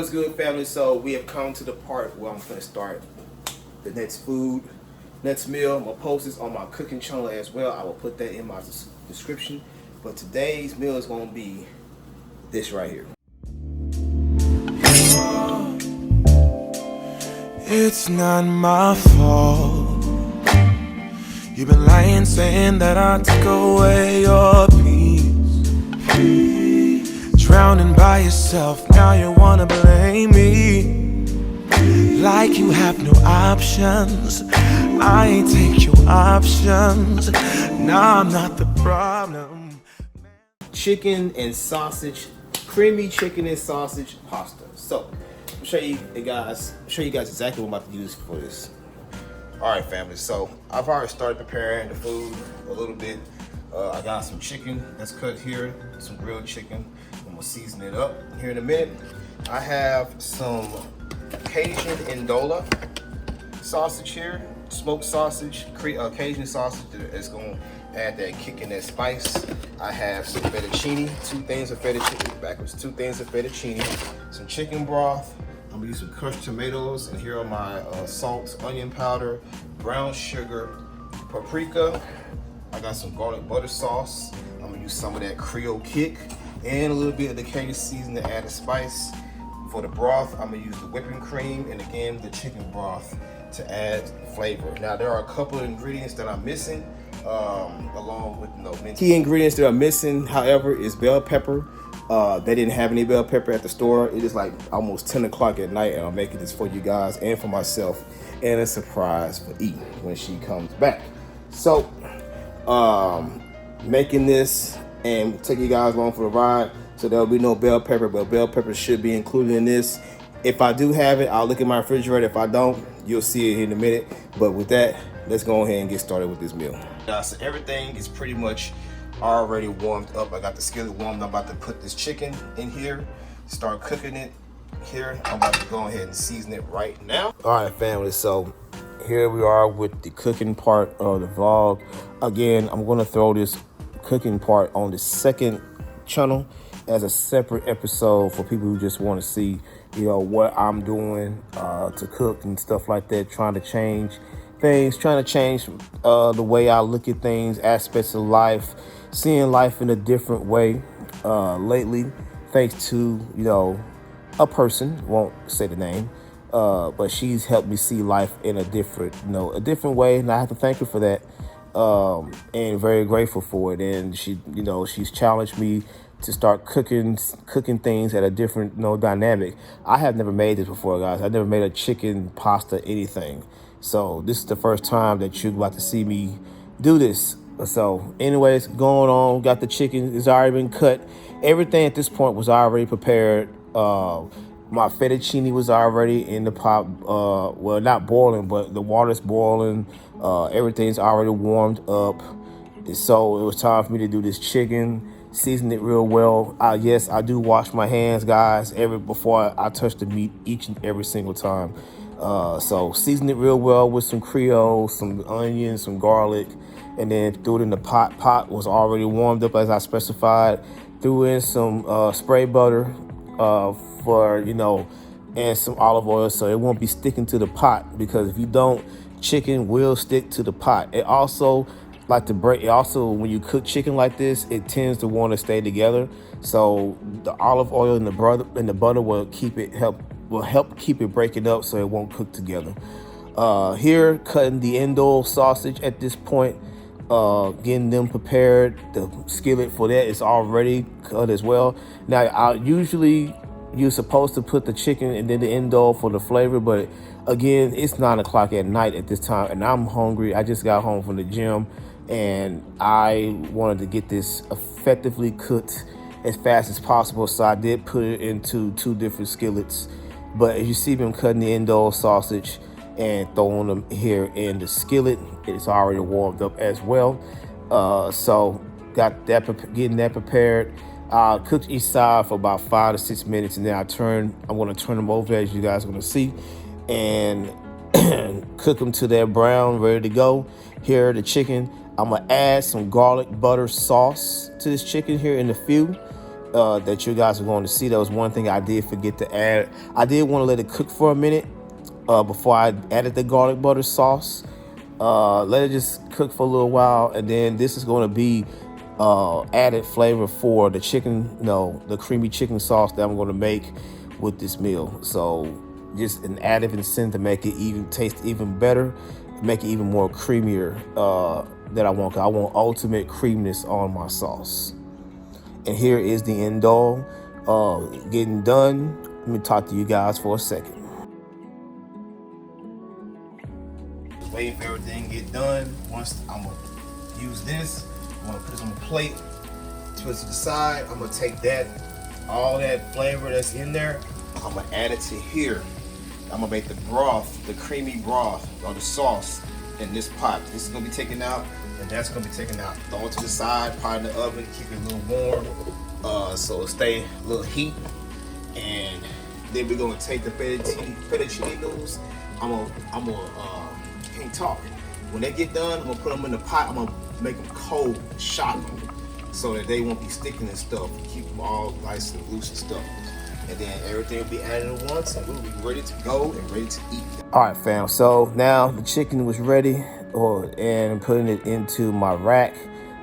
What's good, family? So we have come to the part where I'm going to start the next meal. I'm going to post this on my cooking channel as well. I will put that in my description. But today's meal is going to be this right here. It's not my fault. You've been lying, saying that I took away your peace. Drowning by yourself, now you wanna blame me. Like you have no options. I ain't take your options. Now I'm not the problem. Chicken and sausage, creamy chicken and sausage pasta. So, I'll show you guys exactly what I'm about to use for this. All right, family. So I've already started preparing the food a little bit. I got some chicken that's cut here, some grilled chicken. I'm gonna season it up here in a minute. I have some Cajun Ndola sausage here, smoked sausage, Cajun sausage that's gonna add that kick and that spice. I have some fettuccine, two things of fettuccine, some chicken broth. I'm gonna use some crushed tomatoes, and here are my salt, onion powder, brown sugar, paprika. I got some garlic butter sauce. I'm gonna use some of that Creole kick and a little bit of the Cajun seasoning to add a spice. For the broth, I'm gonna use the whipping cream and again the chicken broth to add flavor. Now there are a couple of ingredients that I'm missing, along with key ingredients that are missing. However, is bell pepper. They didn't have any bell pepper at the store. It is like almost 10 o'clock at night, and I'm making this for you guys and for myself, and a surprise for E when she comes back. So, making this and take you guys along for the ride. So there'll be no bell pepper, but bell pepper should be included in this. If I do have it, I'll look at my refrigerator. If I don't, you'll see it in a minute. But with that, let's go ahead and get started with this meal. So everything is pretty much already warmed up. I got the skillet warmed. I'm about to put this chicken in here, start cooking it here. I'm about to go ahead and season it right now. All right, family. So here we are with the cooking part of the vlog. Again, I'm going to throw this cooking part on the second channel as a separate episode for people who just want to see, what I'm doing to cook and stuff like that, trying to change things, trying to change the way I look at things, aspects of life, seeing life in a different way lately, thanks to, a person, won't say the name, but she's helped me see life in a different way, and I have to thank her for that, and very grateful for it. And she, she's challenged me to start cooking things at a different, dynamic. I have never made this before, guys. I've never made a chicken pasta anything. So this is the first time that you're about to see me do this. So anyways, going on, got the chicken, it's already been cut. Everything at this point was already prepared. My fettuccine was already in the pot. Well, not boiling, but the water's boiling. Everything's already warmed up. So it was time for me to do this chicken, season it real well. Yes, I do wash my hands, guys, before I touch the meat each and every single time. So season it real well with some Creole, some onions, some garlic, and then threw it in the pot. Pot was already warmed up as I specified. Threw in some spray butter and some olive oil so it won't be sticking to the pot, because if you don't, chicken will stick to the pot. It also when you cook chicken like this, it tends to want to stay together. So the olive oil and the butter will help keep it breaking up so it won't cook together. Here, cutting the Ndola sausage at this point, getting them prepared. The skillet for that is already cut as well. Now, you're supposed to put the chicken and then the Ndola for the flavor, but again, it's 9 o'clock at night at this time, and I'm hungry. I just got home from the gym, and I wanted to get this effectively cooked as fast as possible, so I did put it into 2 different skillets. But as you see me, I'm cutting the Ndola sausage and throwing them here in the skillet. It's already warmed up as well. So got that, getting that prepared. Cooked each side for about 5 to 6 minutes, and then I'm going to turn them over, as you guys are going to see, and cook them till they're brown, ready to go. Here, the chicken, I'm going to add some garlic butter sauce to this chicken here in a few. that you guys are going to see. That was one thing I did forget to add. I did want to let it cook for a minute before I added the garlic butter sauce. Let it just cook for a little while, and then this is going to be added flavor for the chicken, the creamy chicken sauce that I'm going to make with this meal. So just an added incentive to make it even taste even better, make it even more creamier that I want. I want ultimate creaminess on my sauce. And here is the indole getting done. Let me talk to you guys for a second. Just waiting for everything to get done. Once I'm gonna use this, I'm gonna put this on the plate, twist it to the side. I'm gonna take all that flavor that's in there, I'm gonna add it to here. I'm gonna make the broth, the creamy broth or the sauce in this pot. This is gonna be taken out, and that's gonna be taken out. Throw it to the side, pot in the oven, keep it a little warm, so it stay a little heat. And then we're gonna take the fettuccine noodles. Can't talk. When they get done, I'm gonna put them in the pot. I'm gonna make them cold, shock them, so that they won't be sticking and stuff. Keep them all nice and loose and stuff. And then everything will be added at once, and we'll be ready to go and ready to eat. All right, fam. So now the chicken was ready, and putting it into my rack.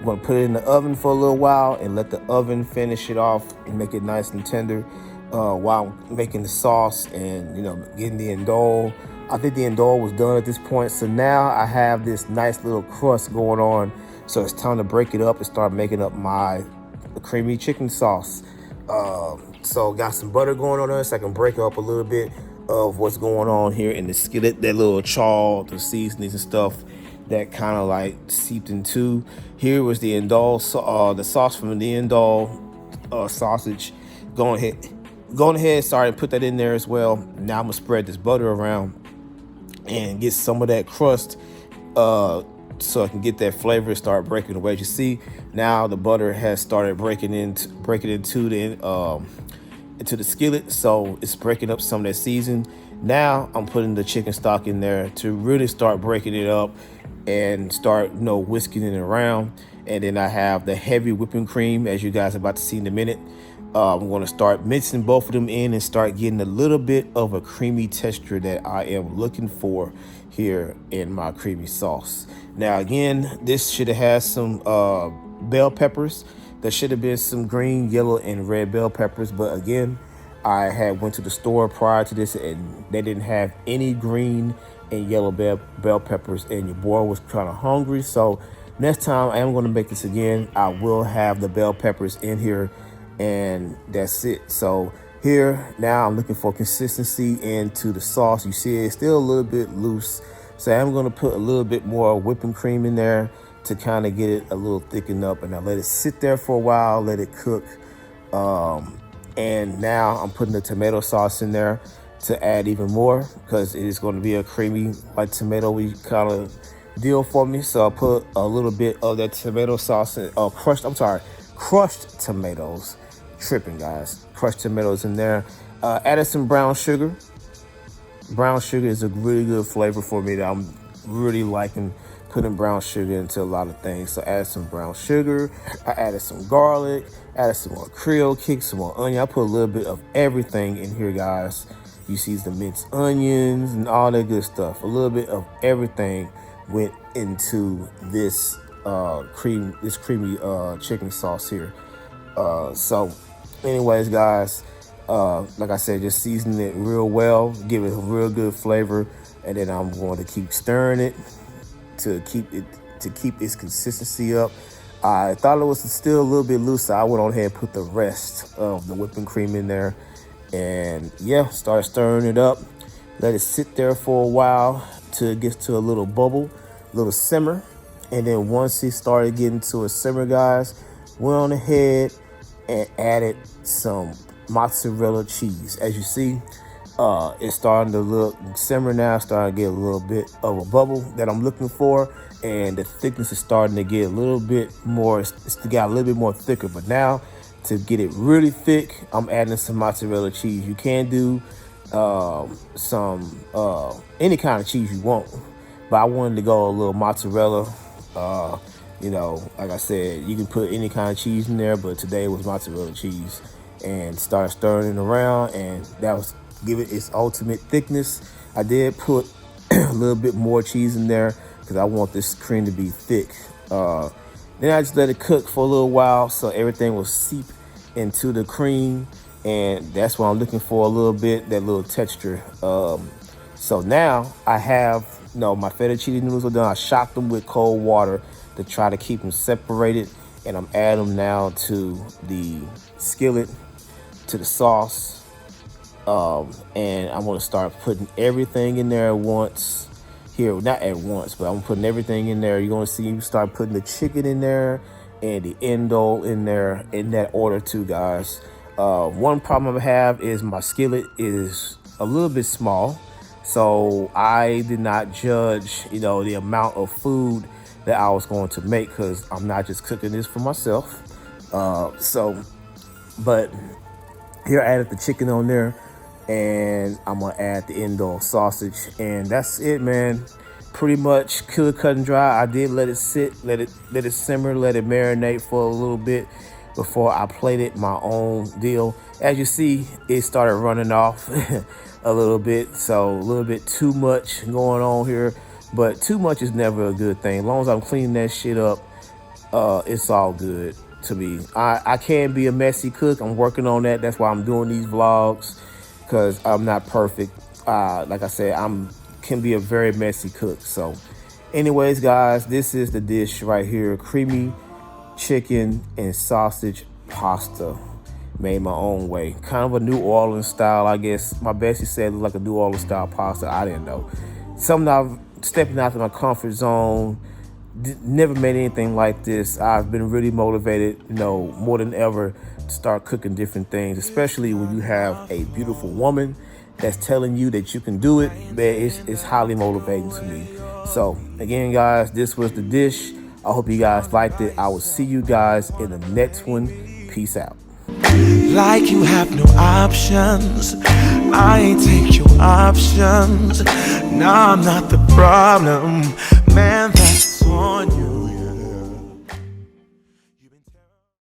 I'm gonna put it in the oven for a little while and let the oven finish it off and make it nice and tender while I'm making the sauce and getting the indole. I think the indole was done at this point. So now I have this nice little crust going on. So it's time to break it up and start making up my creamy chicken sauce. So got some butter going on there so I can break up a little bit of what's going on here in the skillet, that little char, the seasonings and stuff that kind of like seeped into. Here was the indole, the sauce from the indole sausage. Going ahead, sorry, put that in there as well. Now I'm gonna spread this butter around and get some of that crust so I can get that flavor and start breaking away. You see, now the butter has started breaking into the skillet, so it's breaking up some of that season. Now I'm putting the chicken stock in there to really start breaking it up and start whisking it around. And then I have the heavy whipping cream, as you guys are about to see in a minute. I'm going to start mixing both of them in and start getting a little bit of a creamy texture that I am looking for here in my creamy sauce. Now, again, this should have had some bell peppers. There should have been some green, yellow, and red bell peppers. But again, I had went to the store prior to this and they didn't have any green and yellow bell peppers. And your boy was kind of hungry. So next time I am going to make this again, I will have the bell peppers in here. And that's it. So here now I'm looking for consistency into the sauce. You see it's still a little bit loose, so I'm going to put a little bit more whipping cream in there to kind of get it a little thickened up, and I let it sit there for a while, let it cook. And now I'm putting the tomato sauce in there to add even more, because it is going to be a creamy like tomatoey kind of deal for me. So I put a little bit of that tomato sauce in, crushed tomatoes. Tripping, guys. Crushed tomatoes in there. Added some brown sugar. Brown sugar is a really good flavor for me that I'm really liking, putting brown sugar into a lot of things. So I added some brown sugar. I added some garlic. Added some more Creole kick, some more onion. I put a little bit of everything in here, guys. You see the minced onions and all that good stuff. A little bit of everything went into this creamy chicken sauce here. So anyways, guys, like I said, just season it real well, give it a real good flavor, and then I'm going to keep stirring it to keep its consistency up. I thought it was still a little bit loose, so I went on ahead and put the rest of the whipping cream in there, and yeah, start stirring it up. Let it sit there for a while till it gets to a little bubble, little simmer, and then once it started getting to a simmer, guys, went on ahead and added some mozzarella cheese. As you see, it's starting to look simmer now, starting to get a little bit of a bubble that I'm looking for, and the thickness is starting to get a little bit more, it's got a little bit more thicker. But now to get it really thick, I'm adding some mozzarella cheese. You can do any kind of cheese you want, but I wanted to go a little mozzarella. You know, like I said, you can put any kind of cheese in there, but today was mozzarella cheese. And start stirring it around, and that was give it its ultimate thickness. I did put a little bit more cheese in there because I want this cream to be thick. Then I just let it cook for a little while so everything will seep into the cream, and that's what I'm looking for, a little bit, that little texture. So now I have, my fettuccine noodles are done. I shocked them with cold water to try to keep them separated, and I'm adding them now to the skillet, to the sauce, and I'm gonna start putting everything in there at once. Here, not at once, but I'm putting everything in there. You're gonna see me start putting the chicken in there and the endo in there in that order too, guys. One problem I have is my skillet is a little bit small, so I did not judge, the amount of food that I was going to make, because I'm not just cooking this for myself. But here I added the chicken on there, and I'm gonna add the endo sausage, and that's it, man. Pretty much clear, cut and dry. I did let it sit, let it simmer, let it marinate for a little bit before I plated my own deal. As you see, it started running off a little bit, so a little bit too much going on here, but too much is never a good thing. As long as I'm cleaning that shit up, it's all good to me. I can be a messy cook. I'm working on that. That's why I'm doing these vlogs, because I'm not perfect. Like I said, can be a very messy cook. So anyways, guys, this is the dish right here: creamy chicken and sausage pasta, made my own way. Kind of a New Orleans style, I guess. My bestie said it looked like a New Orleans style pasta. I didn't know. Something I've stepping out of my comfort zone. Never made anything like this. I've been really motivated, more than ever, to start cooking different things, especially when you have a beautiful woman that's telling you that you can do it. Man, it's highly motivating to me. So again, guys, this was the dish. I hope you guys liked it. I will see you guys in the next one. Peace out. Like you have no options, I ain't take your options. Nah, I'm not the problem, man.